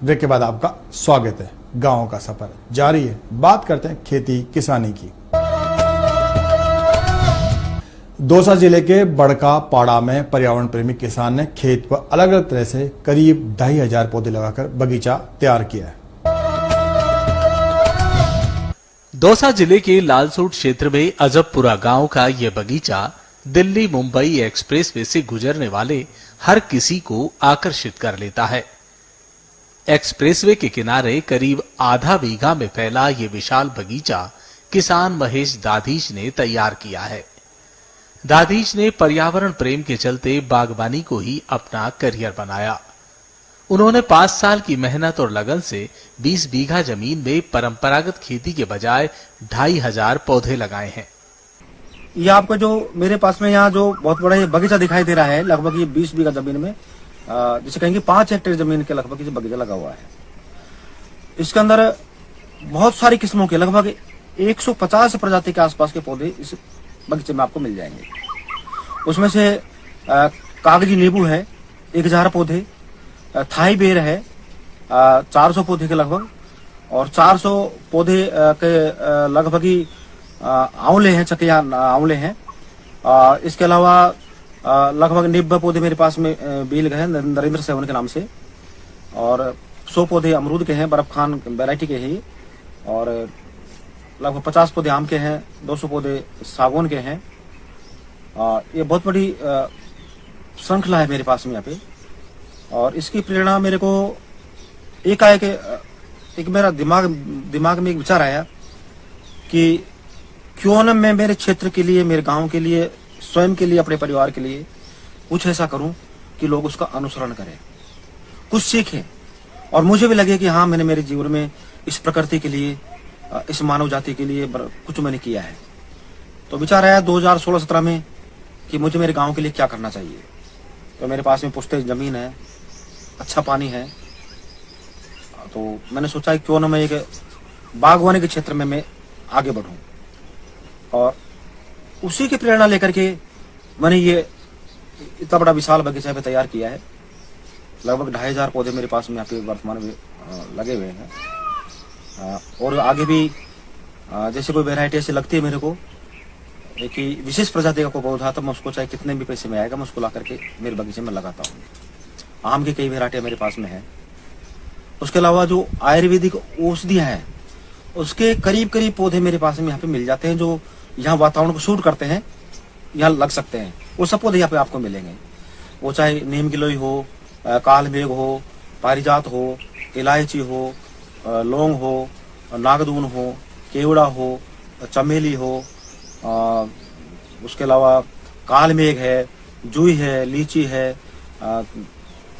Break के बाद आपका स्वागत है। गांव का सफर जारी है। बात करते हैं खेती किसानी की। दौसा जिले के बड़का पाड़ा में पर्यावरण प्रेमी किसान ने खेत पर अलग अलग तरह से करीब 2500 पौधे लगाकर बगीचा तैयार किया है। दौसा जिले के लालसोट क्षेत्र में अजबपुरा गांव का यह बगीचा दिल्ली मुंबई एक्सप्रेसवे से गुजरने वाले हर किसी को आकर्षित कर लेता है। एक्सप्रेसवे के किनारे करीब आधा बीघा में फैला ये विशाल बगीचा किसान महेश दाधीच ने तैयार किया है। दाधीच ने पर्यावरण प्रेम के चलते बागवानी को ही अपना करियर बनाया। उन्होंने 5 साल की मेहनत और लगन से 20 बीघा जमीन में परंपरागत खेती के बजाय 2500 पौधे लगाए हैं। ये आपको जो मेरे पास में यहाँ जो बहुत बड़ा ये बगीचा दिखाई दे रहा है, लगभग ये 20 बीघा जमीन में जिसे कहेंगे 5 हेक्टेयर जमीन के लगभग ये बगीचा लगा हुआ है। इसके अंदर बहुत सारी किस्मों के लगभग 150 प्रजाति के आसपास के पौधे इस बगीचे में आपको मिल जाएंगे। उसमें से कागजी नींबू है 1000 पौधे, थाई बेर है 400 पौधे के लगभग, और 400 पौधे के लगभग ही आंवले हैं, चकिया आंवले हैं। इसके अलावा लगभग 90 पौधे मेरे पास में बील गए हैं नरेंद्र सेवन के नाम से, और 100 पौधे अमरूद के हैं, बर्फ खान वैरायटी के हैं, और लगभग 50 पौधे आम के हैं, 200 पौधे सागौन के हैं। ये बहुत बड़ी श्रृंखला है मेरे पास में यहाँ पे। और इसकी प्रेरणा मेरे को एक मेरा दिमाग में एक विचार आया कि क्यों न मैं मेरे क्षेत्र के लिए, मेरे गांव के लिए, स्वयं के लिए, अपने परिवार के लिए कुछ ऐसा करूं कि लोग उसका अनुसरण करें, कुछ सीखें, और मुझे भी लगे कि हाँ, मैंने मेरे जीवन में इस प्रकृति के लिए, इस मानव जाति के लिए कुछ मैंने किया है। तो विचार आया 2016-17 में कि मुझे मेरे गांव के लिए क्या करना चाहिए। तो मेरे पास में पुश्तैनी जमीन है, अच्छा पानी है, तो मैंने सोचा क्यों ना मैं एक बागवानी के क्षेत्र में मैं आगे बढ़ूं, और उसी की प्रेरणा लेकर के मैंने ये इतना बड़ा विशाल बगीचा पे तैयार किया है। लगभग 2500 पौधे मेरे पास में यहाँ पे वर्तमान में लगे हुए हैं, और आगे भी जैसे कोई वैरायटी ऐसी लगती है मेरे को कि विशेष प्रजाति का कोई पौधा, तो मैं उसको चाहे कितने भी पैसे में आएगा, मैं उसको ला करके मेरे बगीचे में लगाता हूँ। आम की कई वैरायटियां मेरे पास में है। उसके अलावा जो आयुर्वेदिक औषधियां हैं उसके करीब पौधे मेरे पास में यहाँ पे मिल जाते हैं, जो यहाँ वातावरण को सूट करते हैं, यहाँ लग सकते हैं। वो सब पौधे यहाँ पे आपको मिलेंगे। वो चाहे नीम गिलोय हो, काल मेघ हो, पारिजात हो, इलायची हो, लौंग हो, नागदून हो, केवड़ा हो, चमेली हो, उसके अलावा काल मेघ है, जूही है, लीची है,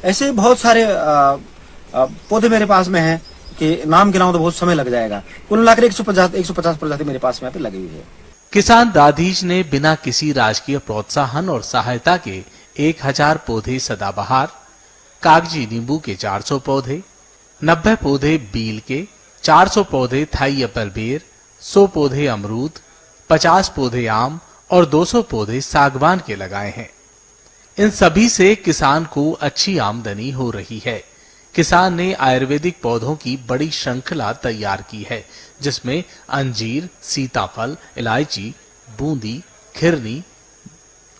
ऐसे बहुत सारे पौधे मेरे पास में हैं कि नाम गिनाऊं तो बहुत समय लग जाएगा। कुल मिलाकर 150 प्रजाति मेरे पास में यहाँ पे लगी हुई है। किसान दाधीच ने बिना किसी राजकीय प्रोत्साहन और सहायता के 1000 पौधे सदाबहार, कागजी नींबू के 400 पौधे, 90 पौधे बील के, 400 पौधे थाई एप्पल बेर, 100 पौधे अमरूद, 50 पौधे आम और 200 पौधे सागवान के लगाए हैं। इन सभी से किसान को अच्छी आमदनी हो रही है। किसान ने आयुर्वेदिक पौधों की बड़ी श्रृंखला तैयार की है, जिसमें अंजीर, सीताफल, इलायची, बूंदी, खिरनी,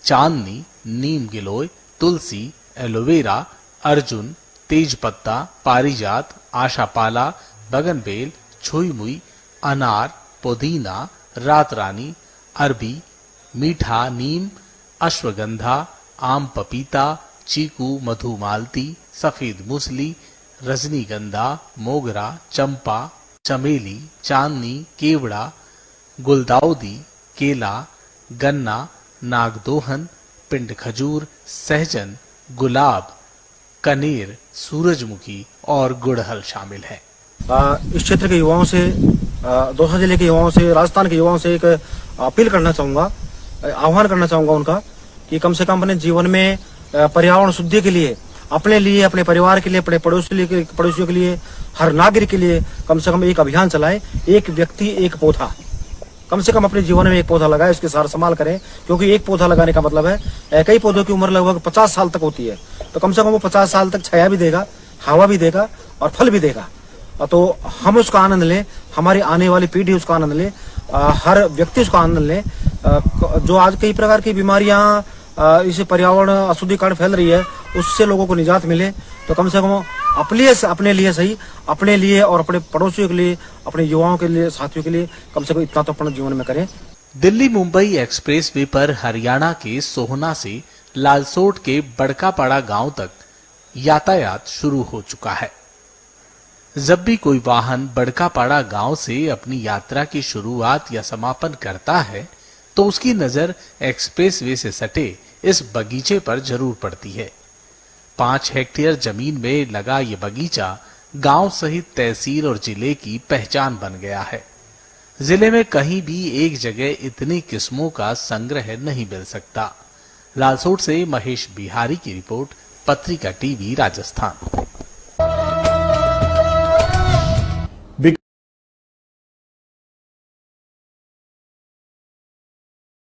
चांदनी, नीम गिलोय, तुलसी, एलोवेरा, अर्जुन, तेजपत्ता, पारिजात, आशापाला, बगनबेल, छुई-मुई, अनार, पुदीना, रात रानी, अरबी, मीठा नीम, अश्वगंधा, आम पपीता, चीकू, मधुमालती, सफेद मूसली, रजनीगंधा, मोगरा, चंपा, चमेली, चांदनी, केवड़ा, गुलदाउदी, केला, गन्ना, नागदोहन, पिंड खजूर, सहजन, गुलाब, कनेर, सूरजमुखी और गुड़हल शामिल है। इस क्षेत्र के युवाओं से, दौसा जिले के युवाओं से, राजस्थान के युवाओं से एक अपील करना चाहूंगा, आह्वान करना चाहूंगा उनका कि कम से कम अपने जीवन में पर्यावरण शुद्धि के लिए, अपने लिए, अपने परिवार के लिए, अपने पड़ोसियों के लिए, हर नागरिक के लिए कम से कम एक अभियान चलाए। एक व्यक्ति एक पौधा, कम से कम अपने जीवन में एक पौधा लगाए, उसके सार संभाल करें, क्योंकि एक पौधा लगाने का मतलब है कई पौधों की उम्र लगभग 50 साल तक होती है, तो कम से कम वो 50 साल तक छाया भी देगा, हवा भी देगा और फल भी देगा। तो हम उसका आनंद लें, हमारी आने वाली पीढ़ी उसका आनंद ले, हर व्यक्ति उसका आनंद ले। जो आज कई प्रकार की बीमारियां इसे पर्यावरण अशुद्धिकरण फैल रही है, उससे लोगों को निजात मिले। तो कम से कम अपने लिए सही, अपने लिए और अपने पड़ोसियों के लिए, अपने युवाओं के लिए, साथियों के लिए कम से कम इतना तो अपने जीवन में करें। दिल्ली मुंबई एक्सप्रेसवे पर हरियाणा के सोहना से लालसोट के बड़कापाड़ा गांव तक यातायात शुरू हो चुका है। जब भी कोई वाहन बड़कापाड़ा गांव से अपनी यात्रा की शुरुआत या समापन करता है तो उसकी नजर एक्सप्रेसवे से सटे इस बगीचे पर जरूर पड़ती है। 5 हेक्टेयर जमीन में लगा ये बगीचा गांव सहित तहसील और जिले की पहचान बन गया है। जिले में कहीं भी एक जगह इतनी किस्मों का संग्रह नहीं मिल सकता। लालसोट से महेश बिहारी की रिपोर्ट, पत्रिका टीवी, राजस्थान।